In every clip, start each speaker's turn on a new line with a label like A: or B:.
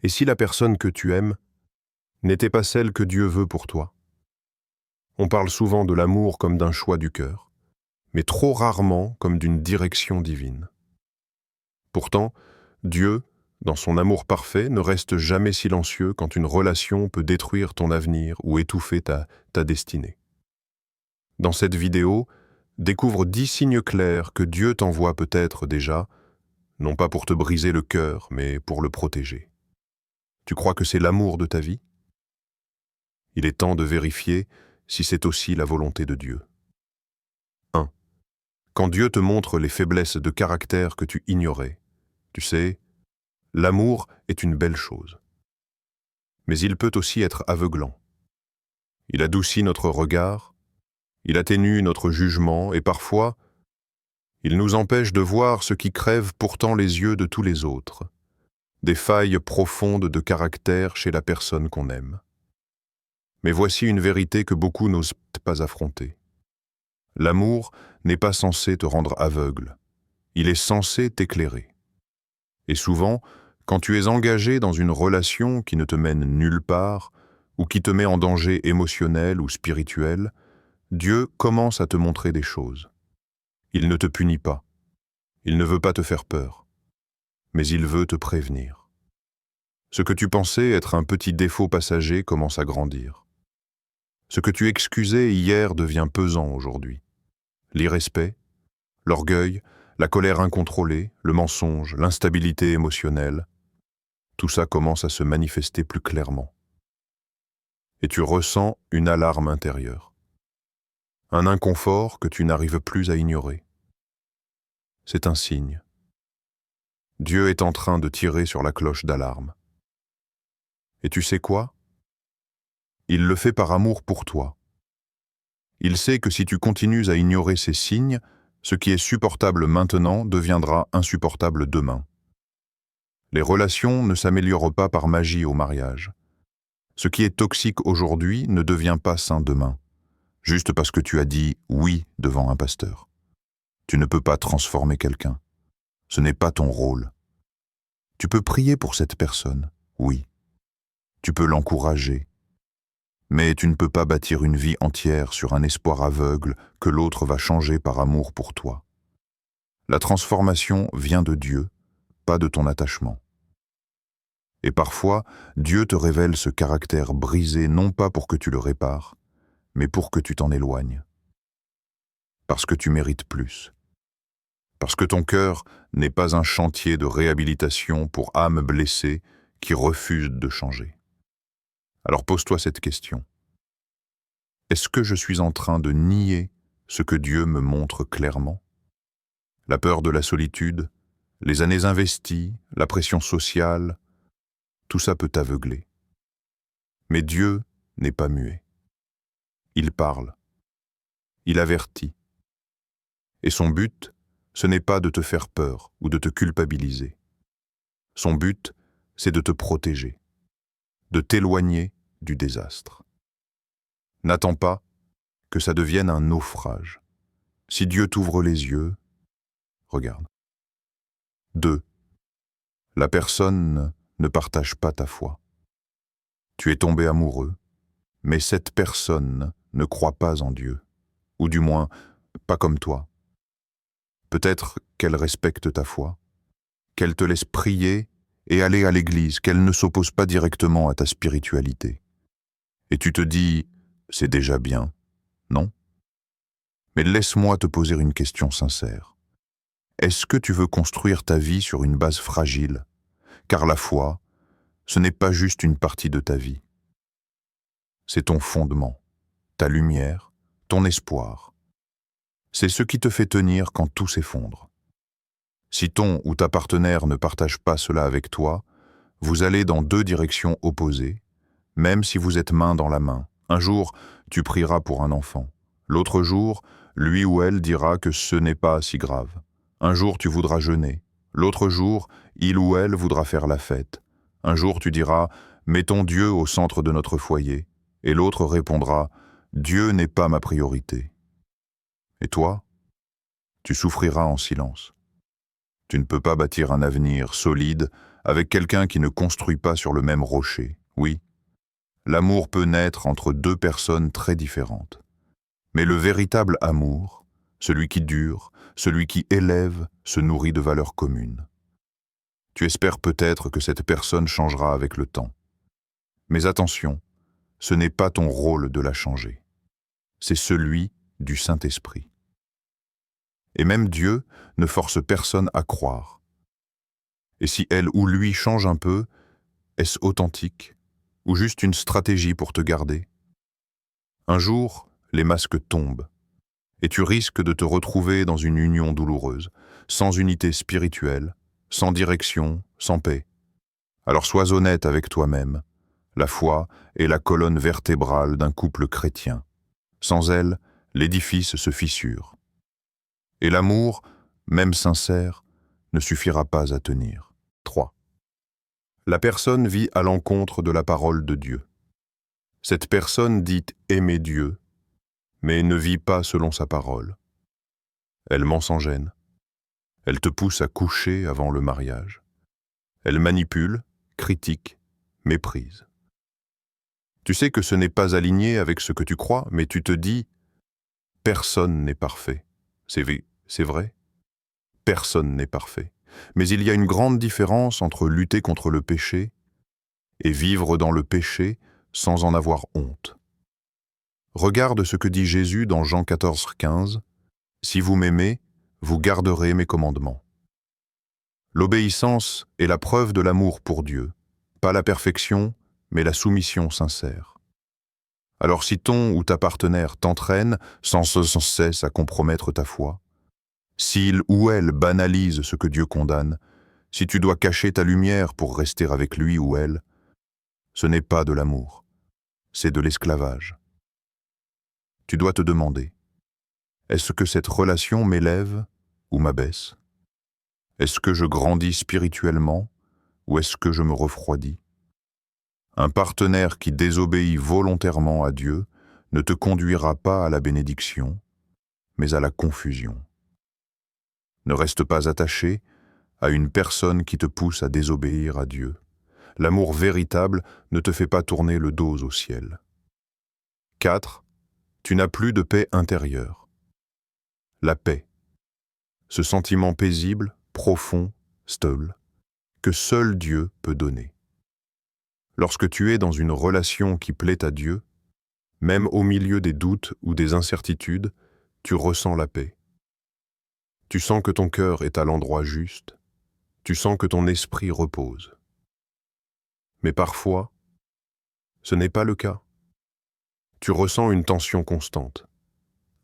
A: Et si la personne que tu aimes n'était pas celle que Dieu veut pour toi? On parle souvent de l'amour comme d'un choix du cœur, mais trop rarement comme d'une direction divine. Pourtant, Dieu, dans son amour parfait, ne reste jamais silencieux quand une relation peut détruire ton avenir ou étouffer ta destinée. Dans cette vidéo, découvre 10 signes clairs que Dieu t'envoie peut-être déjà, non pas pour te briser le cœur, mais pour le protéger. Tu crois que c'est l'amour de ta vie? Il est temps de vérifier si c'est aussi la volonté de Dieu. 1. Quand Dieu te montre les faiblesses de caractère que tu ignorais, tu sais, l'amour est une belle chose. Mais il peut aussi être aveuglant. Il adoucit notre regard, il atténue notre jugement et parfois, il nous empêche de voir ce qui crève pourtant les yeux de tous les autres, des failles profondes de caractère chez la personne qu'on aime. Mais voici une vérité que beaucoup n'osent pas affronter. L'amour n'est pas censé te rendre aveugle, il est censé t'éclairer. Et souvent, quand tu es engagé dans une relation qui ne te mène nulle part, ou qui te met en danger émotionnel ou spirituel, Dieu commence à te montrer des choses. Il ne te punit pas, il ne veut pas te faire peur, mais il veut te prévenir. Ce que tu pensais être un petit défaut passager commence à grandir. Ce que tu excusais hier devient pesant aujourd'hui. L'irrespect, l'orgueil, la colère incontrôlée, le mensonge, l'instabilité émotionnelle, tout ça commence à se manifester plus clairement. Et tu ressens une alarme intérieure. Un inconfort que tu n'arrives plus à ignorer. C'est un signe. Dieu est en train de tirer sur la cloche d'alarme. Et tu sais quoi? Il le fait par amour pour toi. Il sait que si tu continues à ignorer ces signes, ce qui est supportable maintenant deviendra insupportable demain. Les relations ne s'améliorent pas par magie au mariage. Ce qui est toxique aujourd'hui ne devient pas sain demain, juste parce que tu as dit oui devant un pasteur. Tu ne peux pas transformer quelqu'un. Ce n'est pas ton rôle. Tu peux prier pour cette personne, oui. Tu peux l'encourager. Mais tu ne peux pas bâtir une vie entière sur un espoir aveugle que l'autre va changer par amour pour toi. La transformation vient de Dieu, pas de ton attachement. Et parfois, Dieu te révèle ce caractère brisé non pas pour que tu le répares, mais pour que tu t'en éloignes. Parce que tu mérites plus. Parce que ton cœur n'est pas un chantier de réhabilitation pour âmes blessées qui refusent de changer. Alors pose-toi cette question. Est-ce que je suis en train de nier ce que Dieu me montre clairement? La peur de la solitude, les années investies, la pression sociale, tout ça peut t'aveugler. Mais Dieu n'est pas muet. Il parle. Il avertit. Et son but, ce n'est pas de te faire peur ou de te culpabiliser. Son but, c'est de te protéger, de t'éloigner du désastre. N'attends pas que ça devienne un naufrage. Si Dieu t'ouvre les yeux, regarde. 2. La personne ne partage pas ta foi. Tu es tombé amoureux, mais cette personne ne croit pas en Dieu, ou du moins, pas comme toi. Peut-être qu'elle respecte ta foi, qu'elle te laisse prier et aller à l'église, qu'elle ne s'oppose pas directement à ta spiritualité. Et tu te dis, c'est déjà bien, non? Mais laisse-moi te poser une question sincère. Est-ce que tu veux construire ta vie sur une base fragile? Car la foi, ce n'est pas juste une partie de ta vie. C'est ton fondement, ta lumière, ton espoir. C'est ce qui te fait tenir quand tout s'effondre. Si ton ou ta partenaire ne partage pas cela avec toi, vous allez dans deux directions opposées, même si vous êtes main dans la main. Un jour, tu prieras pour un enfant. L'autre jour, lui ou elle dira que ce n'est pas si grave. Un jour, tu voudras jeûner. L'autre jour, il ou elle voudra faire la fête. Un jour, tu diras « Mettons Dieu au centre de notre foyer ». Et l'autre répondra « Dieu n'est pas ma priorité ». Et toi, tu souffriras en silence. Tu ne peux pas bâtir un avenir solide
B: avec quelqu'un qui ne construit pas sur le même rocher. Oui, l'amour peut naître entre deux personnes très différentes. Mais le véritable amour, celui qui dure, celui qui élève, se nourrit de valeurs communes. Tu espères peut-être que cette personne changera avec le temps. Mais attention, ce n'est pas ton rôle de la changer. C'est celui du Saint-Esprit. Et même Dieu ne force personne à croire. Et si elle ou lui change un peu, est-ce authentique ou juste une stratégie pour te garder? Un jour, les masques tombent et tu risques de te retrouver dans une union douloureuse, sans unité spirituelle, sans direction, sans paix. Alors sois honnête avec toi-même. La foi est la colonne vertébrale d'un couple chrétien. Sans elle, l'édifice se fissure. Et l'amour, même sincère, ne suffira pas à tenir. 3. La personne vit à l'encontre de la parole de Dieu. Cette personne dit aimer Dieu, mais ne vit pas selon sa parole. Elle ment sans gêne. Elle te pousse à coucher avant le mariage. Elle manipule, critique, méprise. Tu sais que ce n'est pas aligné avec ce que tu crois, mais tu te dis « personne n'est parfait ». C'est vrai, personne n'est parfait. Mais il y a une grande différence entre lutter contre le péché et vivre dans le péché sans en avoir honte. Regarde ce que dit Jésus dans Jean 14,15 « Si vous m'aimez, vous garderez mes commandements ». L'obéissance est la preuve de l'amour pour Dieu, pas la perfection, mais la soumission sincère. Alors si ton ou ta partenaire t'entraîne sans cesse à compromettre ta foi, s'il ou elle banalise ce que Dieu condamne, si tu dois cacher ta lumière pour rester avec lui ou elle, ce n'est pas de l'amour, c'est de l'esclavage. Tu dois te demander, est-ce que cette relation m'élève ou m'abaisse? Est-ce que je grandis spirituellement ou est-ce que je me refroidis? Un partenaire qui désobéit volontairement à Dieu ne te conduira pas à la bénédiction, mais à la confusion. Ne reste pas attaché à une personne qui te pousse à désobéir à Dieu. L'amour véritable ne te fait pas tourner le dos au ciel. 4. Tu n'as plus de paix intérieure. La paix, ce sentiment paisible, profond, stable, que seul Dieu peut donner. Lorsque tu es dans une relation qui plaît à Dieu, même au milieu des doutes ou des incertitudes, tu ressens la paix. Tu sens que ton cœur est à l'endroit juste, tu sens que ton esprit repose. Mais parfois, ce n'est pas le cas. Tu ressens une tension constante,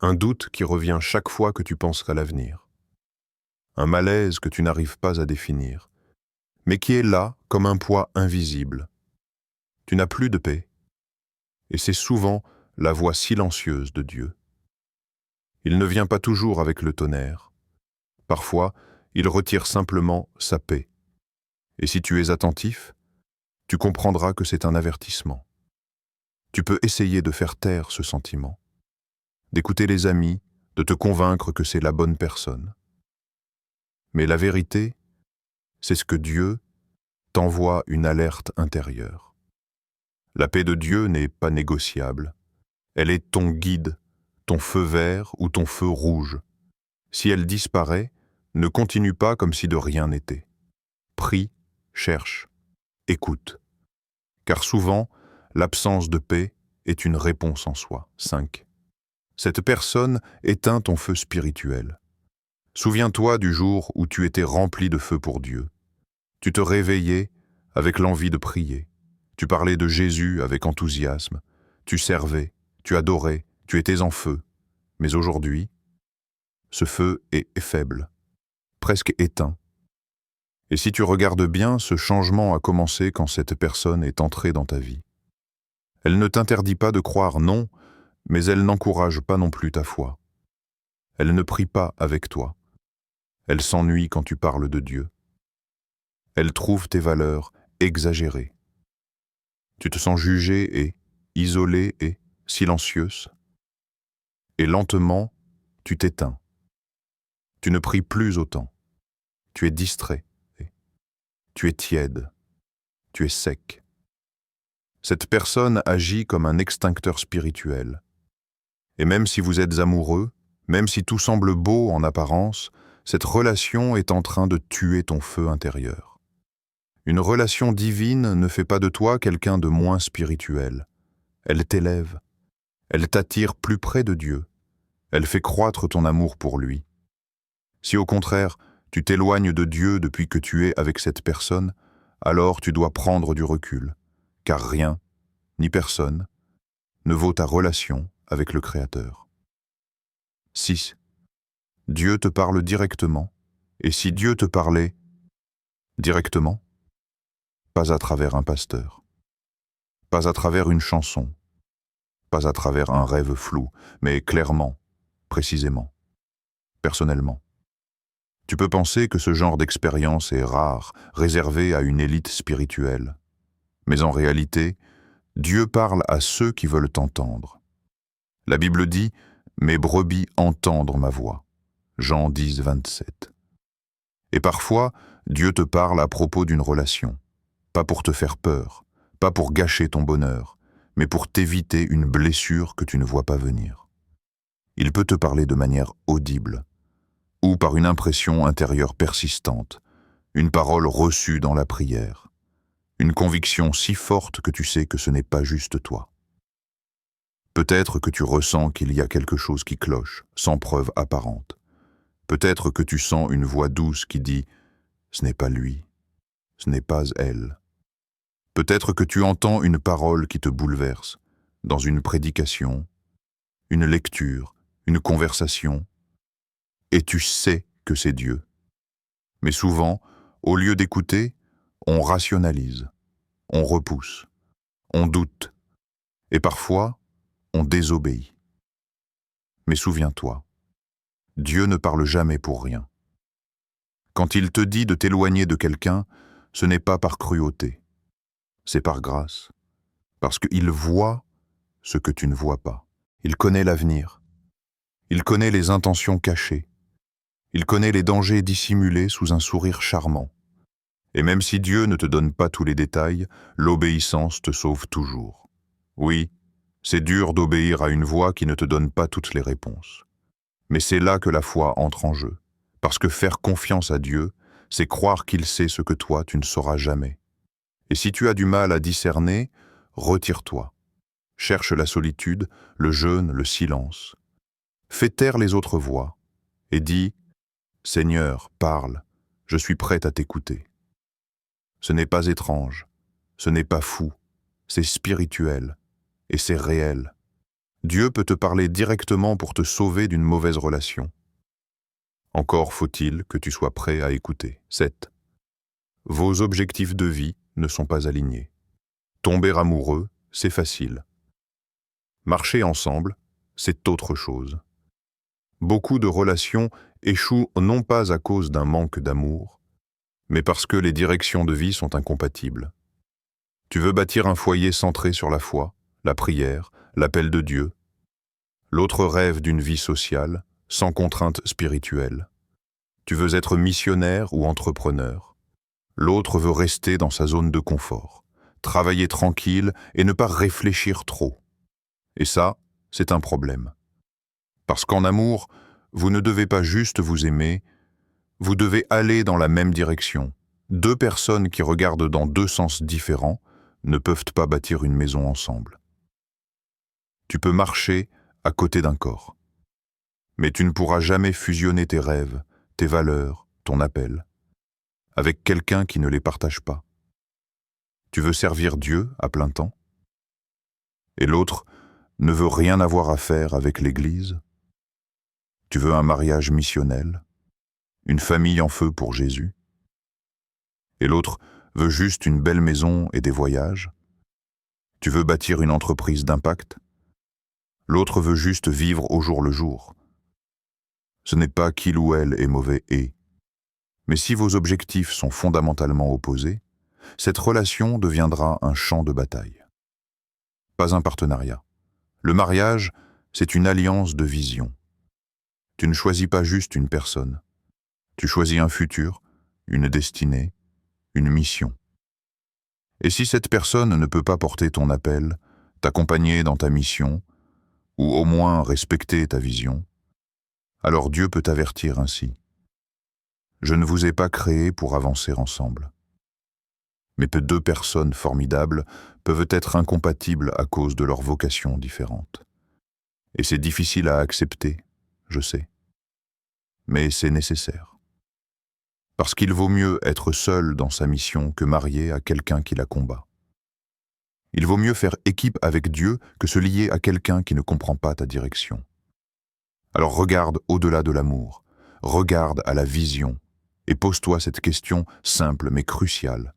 B: un doute qui revient chaque fois que tu penses à l'avenir, un malaise que tu n'arrives pas à définir, mais qui est là comme un poids invisible. Tu n'as plus de paix, et c'est souvent la voix silencieuse de Dieu. Il ne vient pas toujours avec le tonnerre. Parfois, il retire simplement sa paix. Et si tu es attentif, tu comprendras que c'est un avertissement. Tu peux essayer de faire taire ce sentiment, d'écouter les amis, de te convaincre que c'est la bonne personne. Mais la vérité, c'est ce que Dieu t'envoie une alerte intérieure. La paix de Dieu n'est pas négociable. Elle est ton guide, ton feu vert ou ton feu rouge. Si elle disparaît, ne continue pas comme si de rien n'était. Prie, cherche, écoute. Car souvent, l'absence de paix est une réponse en soi. 5. Cette personne éteint ton feu spirituel. Souviens-toi du jour où tu étais rempli de feu pour Dieu. Tu te réveillais avec l'envie de prier. Tu parlais de Jésus avec enthousiasme. Tu servais, tu adorais, tu étais en feu. Mais aujourd'hui, ce feu est faible, presque éteint. Et si tu regardes bien, ce changement a commencé quand cette personne est entrée dans ta vie. Elle ne t'interdit pas de croire, non, mais elle n'encourage pas non plus ta foi. Elle ne prie pas avec toi. Elle s'ennuie quand tu parles de Dieu. Elle trouve tes valeurs exagérées. Tu te sens jugée et isolée et silencieuse. Et lentement, tu t'éteins. Tu ne pries plus autant. Tu es distrait. tu es tiède, tu es sec. Cette personne agit comme un extincteur spirituel. Et même si vous êtes amoureux, même si tout semble beau en apparence, cette relation est en train de tuer ton feu intérieur. Une relation divine ne fait pas de toi quelqu'un de moins spirituel. Elle t'élève. Elle t'attire plus près de Dieu. Elle fait croître ton amour pour lui. Si au contraire, tu t'éloignes de Dieu depuis que tu es avec cette personne, alors tu dois prendre du recul, car rien, ni personne, ne vaut ta relation avec le Créateur. 6. Dieu te parle directement, et si Dieu te parlait directement, pas à travers un pasteur, pas à travers une chanson, pas à travers un rêve flou, mais clairement, précisément, personnellement. Tu peux penser que ce genre d'expérience est rare, réservé à une élite spirituelle. Mais en réalité, Dieu parle à ceux qui veulent t'entendre. La Bible dit « Mes brebis entendent ma voix ». Jean 10, 27. Et parfois, Dieu te parle à propos d'une relation, pas pour te faire peur, pas pour gâcher ton bonheur, mais pour t'éviter une blessure que tu ne vois pas venir. Il peut te parler de manière audible, ou par une impression intérieure persistante, une parole reçue dans la prière, une conviction si forte que tu sais que ce n'est pas juste toi. Peut-être que tu ressens qu'il y a quelque chose qui cloche, sans preuve apparente. Peut-être que tu sens une voix douce qui dit « Ce n'est pas lui, ce n'est pas elle ». Peut-être que tu entends une parole qui te bouleverse, dans une prédication, une lecture, une conversation, et tu sais que c'est Dieu. Mais souvent, au lieu d'écouter, on rationalise, on repousse, on doute, et parfois, on désobéit. Mais souviens-toi, Dieu ne parle jamais pour rien. Quand il te dit de t'éloigner de quelqu'un, ce n'est pas par cruauté, c'est par grâce, parce qu'il voit ce que tu ne vois pas. Il connaît l'avenir, il connaît les intentions cachées, il connaît les dangers dissimulés sous un sourire charmant. Et même si Dieu ne te donne pas tous les détails, l'obéissance te sauve toujours. Oui, c'est dur d'obéir à une voix qui ne te donne pas toutes les réponses. Mais c'est là que la foi entre en jeu, parce que faire confiance à Dieu, c'est croire qu'il sait ce que toi, tu ne sauras jamais. Et si tu as du mal à discerner, retire-toi. Cherche la solitude, le jeûne, le silence. Fais taire les autres voix et dis « Seigneur, parle, je suis prête à t'écouter ». Ce n'est pas étrange, ce n'est pas fou, c'est spirituel et c'est réel. Dieu peut te parler directement pour te sauver d'une mauvaise relation. Encore faut-il que tu sois prêt à écouter. 7. Vos objectifs de vie ne sont pas alignés. Tomber amoureux, c'est facile. Marcher ensemble, c'est autre chose. Beaucoup de relations échouent non pas à cause d'un manque d'amour, mais parce que les directions de vie sont incompatibles. Tu veux bâtir un foyer centré sur la foi, la prière, l'appel de Dieu. L'autre rêve d'une vie sociale, sans contrainte spirituelle. Tu veux être missionnaire ou entrepreneur. L'autre veut rester dans sa zone de confort, travailler tranquille et ne pas réfléchir trop. Et ça, c'est un problème. Parce qu'en amour, vous ne devez pas juste vous aimer, vous devez aller dans la même direction. Deux personnes qui regardent dans deux sens différents ne peuvent pas bâtir une maison ensemble. Tu peux marcher à côté d'un corps, mais tu ne pourras jamais fusionner tes rêves, tes valeurs, ton appel, avec quelqu'un qui ne les partage pas. Tu veux servir Dieu à plein temps, et l'autre ne veut rien avoir à faire avec l'Église. Tu veux un mariage missionnel, une famille en feu pour Jésus, et l'autre veut juste une belle maison et des voyages. Tu veux bâtir une entreprise d'impact, l'autre veut juste vivre au jour le jour. Ce n'est pas qu'il ou elle est mauvais et. Mais si vos objectifs sont fondamentalement opposés, cette relation deviendra un champ de bataille. Pas un partenariat. Le mariage, c'est une alliance de vision. Tu ne choisis pas juste une personne. Tu choisis un futur, une destinée, une mission. Et si cette personne ne peut pas porter ton appel, t'accompagner dans ta mission, ou au moins respecter ta vision, alors Dieu peut t'avertir ainsi. Je ne vous ai pas créé pour avancer ensemble. Mais deux personnes formidables peuvent être incompatibles à cause de leurs vocations différentes. Et c'est difficile à accepter, je sais. Mais c'est nécessaire. Parce qu'il vaut mieux être seul dans sa mission que marié à quelqu'un qui la combat. Il vaut mieux faire équipe avec Dieu que se lier à quelqu'un qui ne comprend pas ta direction. Alors regarde au-delà de l'amour, regarde à la vision et pose-toi cette question simple mais cruciale.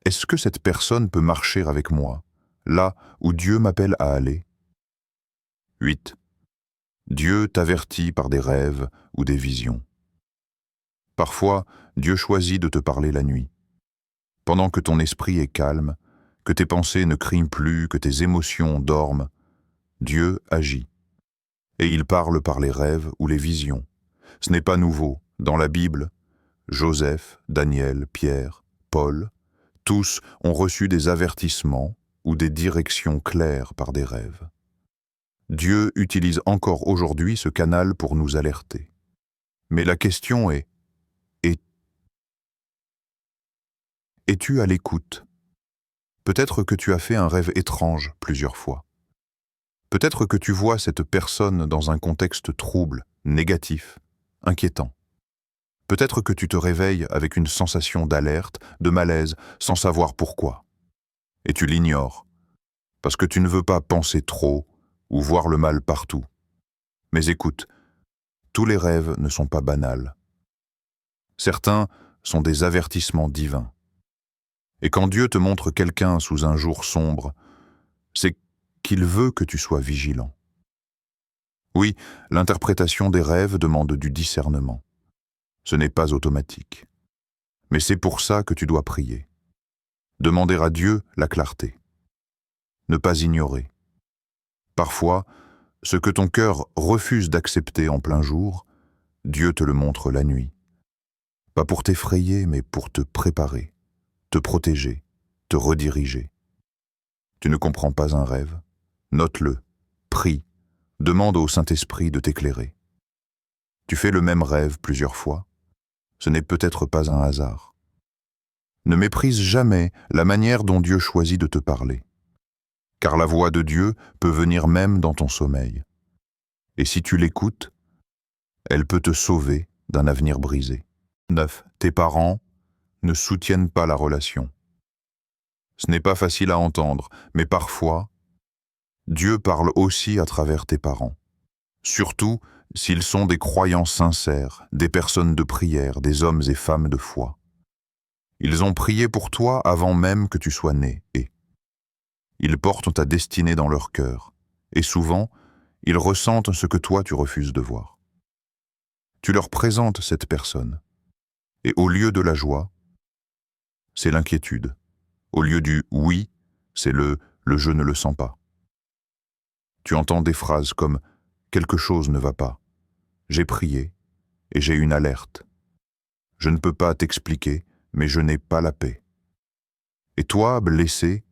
B: Est-ce que cette personne peut marcher avec moi, là où Dieu m'appelle à aller? 8. Dieu t'avertit par des rêves ou des visions. Parfois, Dieu choisit de te parler la nuit. Pendant que ton esprit est calme, que tes pensées ne crient plus, que tes émotions dorment, Dieu agit. Et il parle par les rêves ou les visions. Ce n'est pas nouveau. Dans la Bible, Joseph, Daniel, Pierre, Paul, tous ont reçu des avertissements ou des directions claires par des rêves. Dieu utilise encore aujourd'hui ce canal pour nous alerter. Mais la question est, es-tu à l'écoute? Peut-être que tu as fait un rêve étrange plusieurs fois. Peut-être que tu vois cette personne dans un contexte trouble, négatif, inquiétant. Peut-être que tu te réveilles avec une sensation d'alerte, de malaise, sans savoir pourquoi. Et tu l'ignores, parce que tu ne veux pas penser trop ou voir le mal partout. Mais écoute, tous les rêves ne sont pas banals. Certains sont des avertissements divins. Et quand Dieu te montre quelqu'un sous un jour sombre, c'est qu'il veut que tu sois vigilant. Oui, l'interprétation des rêves demande du discernement. Ce n'est pas automatique. Mais c'est pour ça que tu dois prier. Demander à Dieu la clarté. Ne pas ignorer. Parfois, ce que ton cœur refuse d'accepter en plein jour, Dieu te le montre la nuit. Pas pour t'effrayer, mais pour te préparer, te protéger, te rediriger. Tu ne comprends pas un rêve? Note-le, prie, demande au Saint-Esprit de t'éclairer. Tu fais le même rêve plusieurs fois? Ce n'est peut-être pas un hasard. Ne méprise jamais la manière dont Dieu choisit de te parler. Car la voix de Dieu peut venir même dans ton sommeil. Et si tu l'écoutes, elle peut te sauver d'un avenir brisé. 9. Tes parents ne soutiennent pas la relation. Ce n'est pas facile à entendre, mais parfois, Dieu parle aussi à travers tes parents. Surtout s'ils sont des croyants sincères, des personnes de prière, des hommes et femmes de foi. Ils ont prié pour toi avant même que tu sois né, et ils portent ta destinée dans leur cœur, et souvent, ils ressentent ce que toi tu refuses de voir. Tu leur présentes cette personne, et au lieu de la joie, c'est l'inquiétude. Au lieu du « oui », c'est le « je ne le sens pas ». Tu entends des phrases comme « quelque chose ne va pas »,« j'ai prié et j'ai une alerte »,« je ne peux pas t'expliquer, mais je n'ai pas la paix ». Et toi, blessé,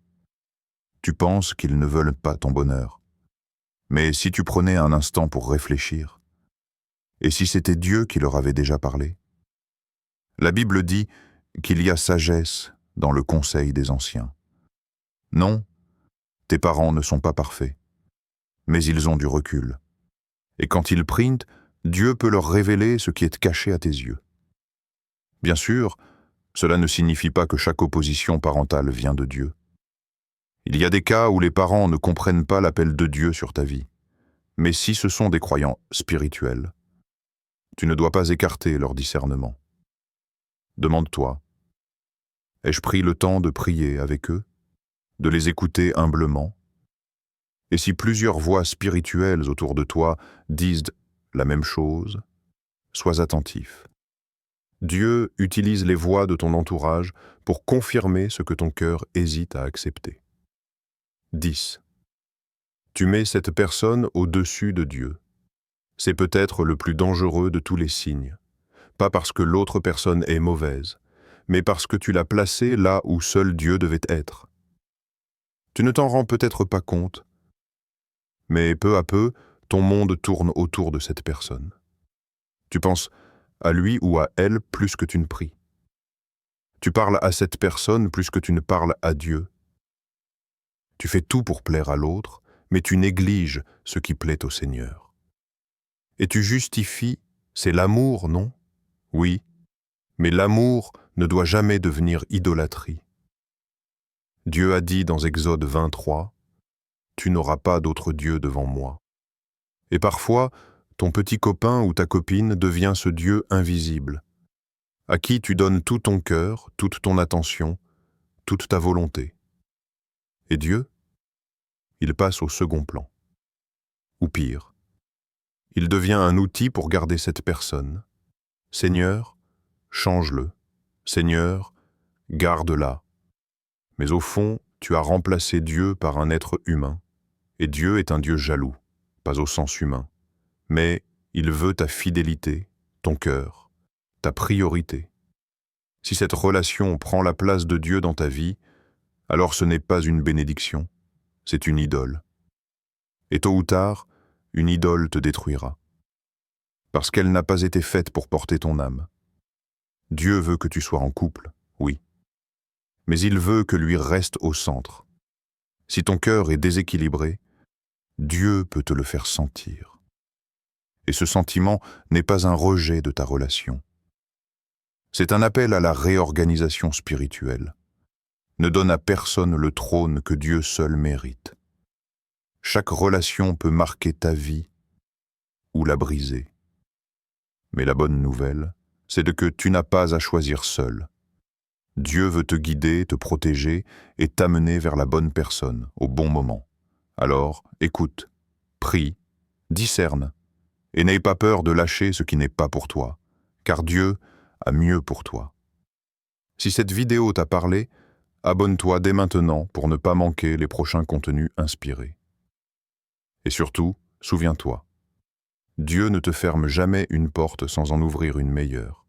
B: tu penses qu'ils ne veulent pas ton bonheur. Mais si tu prenais un instant pour réfléchir, et si c'était Dieu qui leur avait déjà parlé? La Bible dit qu'il y a sagesse dans le conseil des anciens. Non, tes parents ne sont pas parfaits, mais ils ont du recul. Et quand ils prient, Dieu peut leur révéler ce qui est caché à tes yeux. Bien sûr, cela ne signifie pas que chaque opposition parentale vient de Dieu. Il y a des cas où les parents ne comprennent pas l'appel de Dieu sur ta vie. Mais si ce sont des croyants spirituels, tu ne dois pas écarter leur discernement. Demande-toi, ai-je pris le temps de prier avec eux, de les écouter humblement? Et si plusieurs voix spirituelles autour de toi disent la même chose, sois attentif. Dieu utilise les voix de ton entourage pour confirmer ce que ton cœur hésite à accepter. 10. Tu mets cette personne au-dessus de Dieu. C'est peut-être le plus dangereux de tous les signes. Pas parce que l'autre personne est mauvaise, mais parce que tu l'as placé là où seul Dieu devait être. Tu ne t'en rends peut-être pas compte, mais peu à peu, ton monde tourne autour de cette personne. Tu penses à lui ou à elle plus que tu ne pries. Tu parles à cette personne plus que tu ne parles à Dieu. Tu fais tout pour plaire à l'autre, mais tu négliges ce qui plaît au Seigneur. Et tu justifies, c'est l'amour, non? Oui, mais l'amour ne doit jamais devenir idolâtrie. Dieu a dit dans Exode 23, « Tu n'auras pas d'autre Dieu devant moi. » Et parfois, ton petit copain ou ta copine devient ce Dieu invisible, à qui tu donnes tout ton cœur, toute ton attention, toute ta volonté. Et Dieu, il passe au second plan. Ou pire, il devient un outil pour garder cette personne. Seigneur, change-le. Seigneur, garde-la. Mais au fond, tu as remplacé Dieu par un être humain. Et Dieu est un Dieu jaloux, pas au sens humain. Mais il veut ta fidélité, ton cœur, ta priorité. Si cette relation prend la place de Dieu dans ta vie, alors ce n'est pas une bénédiction, c'est une idole. Et tôt ou tard, une idole te détruira. Parce qu'elle n'a pas été faite pour porter ton âme. Dieu veut que tu sois en couple, oui. Mais il veut que lui reste au centre. Si ton cœur est déséquilibré, Dieu peut te le faire sentir. Et ce sentiment n'est pas un rejet de ta relation. C'est un appel à la réorganisation spirituelle. Ne donne à personne le trône que Dieu seul mérite. Chaque relation peut marquer ta vie ou la briser. Mais la bonne nouvelle, c'est que tu n'as pas à choisir seul. Dieu veut te guider, te protéger et t'amener vers la bonne personne, au bon moment. Alors, écoute, prie, discerne, et n'aie pas peur de lâcher ce qui n'est pas pour toi, car Dieu a mieux pour toi. Si cette vidéo t'a parlé, abonne-toi dès maintenant pour ne pas manquer les prochains contenus inspirés. Et surtout, souviens-toi, Dieu ne te ferme jamais une porte sans en ouvrir une meilleure.